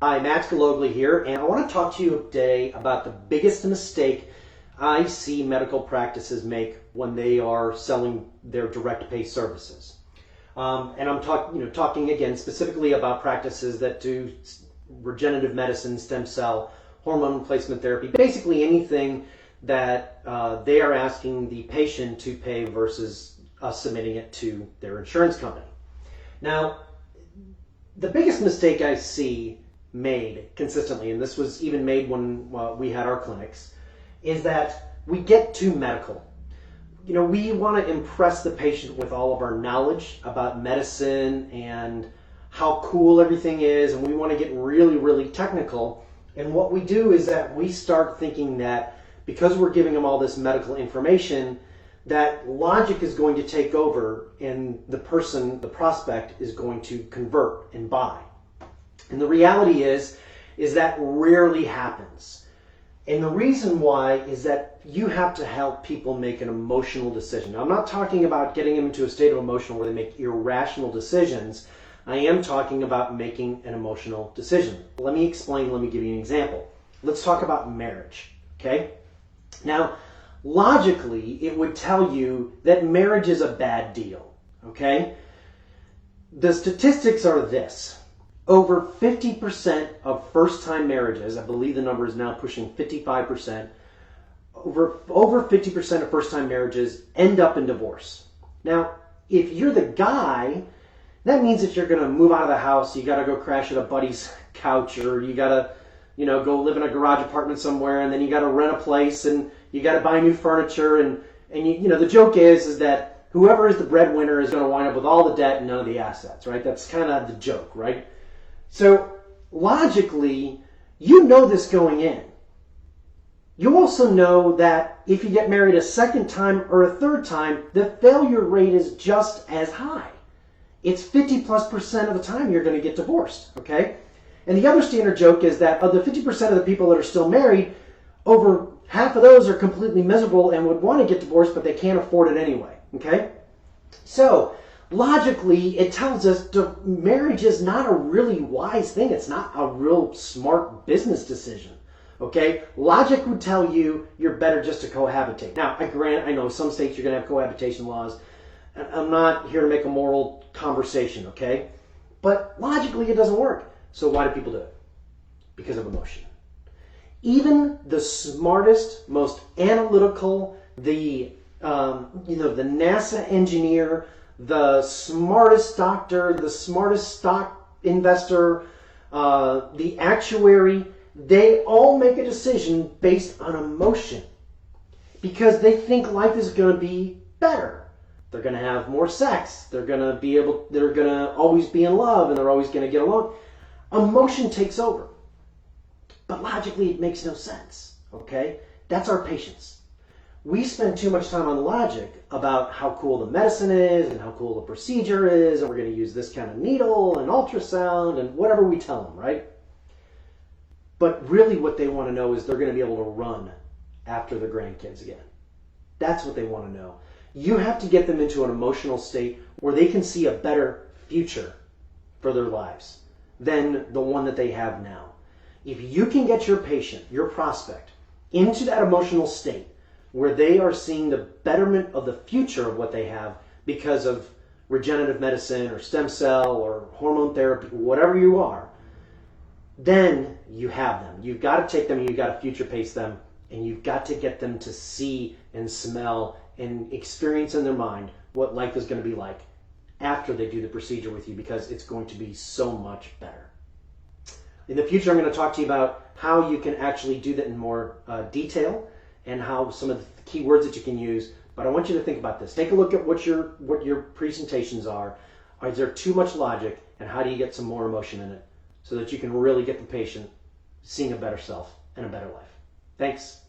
Hi, Matt Galogli here, and I want to talk to you today about the biggest mistake I see medical practices make when they are selling their direct pay services. And I'm talking again specifically about practices that do regenerative medicine, stem cell, hormone replacement therapy, basically anything that they are asking the patient to pay versus us submitting it to their insurance company. Now, the biggest mistake I see made consistently, and this was even made when we had our clinics, is that we get too medical. You know, we want to impress the patient with all of our knowledge about medicine and how cool everything is, and we want to get really, really technical. And what we do is that we start thinking that because we're giving them all this medical information, that logic is going to take over and the person, the prospect, is going to convert and buy. And the reality is that rarely happens. And the reason why is that you have to help people make an emotional decision. Now, I'm not talking about getting them into a state of emotion where they make irrational decisions. I am talking about making an emotional decision. Let me explain, let me give you an example. Let's talk about marriage, okay? Now, logically, it would tell you that marriage is a bad deal, okay? The statistics are this. Over 50% of first-time marriages, I believe the number is now pushing 55%, over 50% of first-time marriages end up in divorce. Now, if you're the guy, that means if you're going to move out of the house, you got to go crash at a buddy's couch, or you got to, go live in a garage apartment somewhere, and then you got to rent a place, and you got to buy new furniture, and the joke is that whoever is the breadwinner is going to wind up with all the debt and none of the assets, right? That's kind of the joke, right? So logically, you know this going in. You also know that if you get married a second time or a third time, the failure rate is just as high. It's 50+% of the time you're going to get divorced, okay? And the other standard joke is that of the 50% of the people that are still married, over half of those are completely miserable and would want to get divorced, but they can't afford it anyway, okay? So logically, it tells us marriage is not a really wise thing. It's not a real smart business decision, okay? Logic would tell you you're better just to cohabitate. Now, I know some states you're going to have cohabitation laws. I'm not here to make a moral conversation, okay? But logically, it doesn't work. So why do people do it? Because of emotion. Even the smartest, most analytical, the NASA engineer, the smartest doctor, the smartest stock investor, the actuary, they all make a decision based on emotion because they think life is going to be better. They're going to have more sex. They're going to always be in love, and they're always going to get along. Emotion takes over. But logically, it makes no sense, okay? That's our patients. We spend too much time on logic about how cool the medicine is and how cool the procedure is, and we're going to use this kind of needle and ultrasound and whatever we tell them, right? But really what they want to know is they're going to be able to run after their grandkids again. That's what they want to know. You have to get them into an emotional state where they can see a better future for their lives than the one that they have now. If you can get your patient, your prospect, into that emotional state where they are seeing the betterment of the future of what they have because of regenerative medicine or stem cell or hormone therapy, whatever you are, then you have them. You've got to take them, you've got to future pace them, and you've got to get them to see and smell and experience in their mind what life is going to be like after they do the procedure with you, because it's going to be so much better. In the future, I'm going to talk to you about how you can actually do that in more detail and how some of the key words that you can use. But I want you to think about this. Take a look at what your presentations are. Is there too much logic, and how do you get some more emotion in it so that you can really get the patient seeing a better self and a better life? Thanks.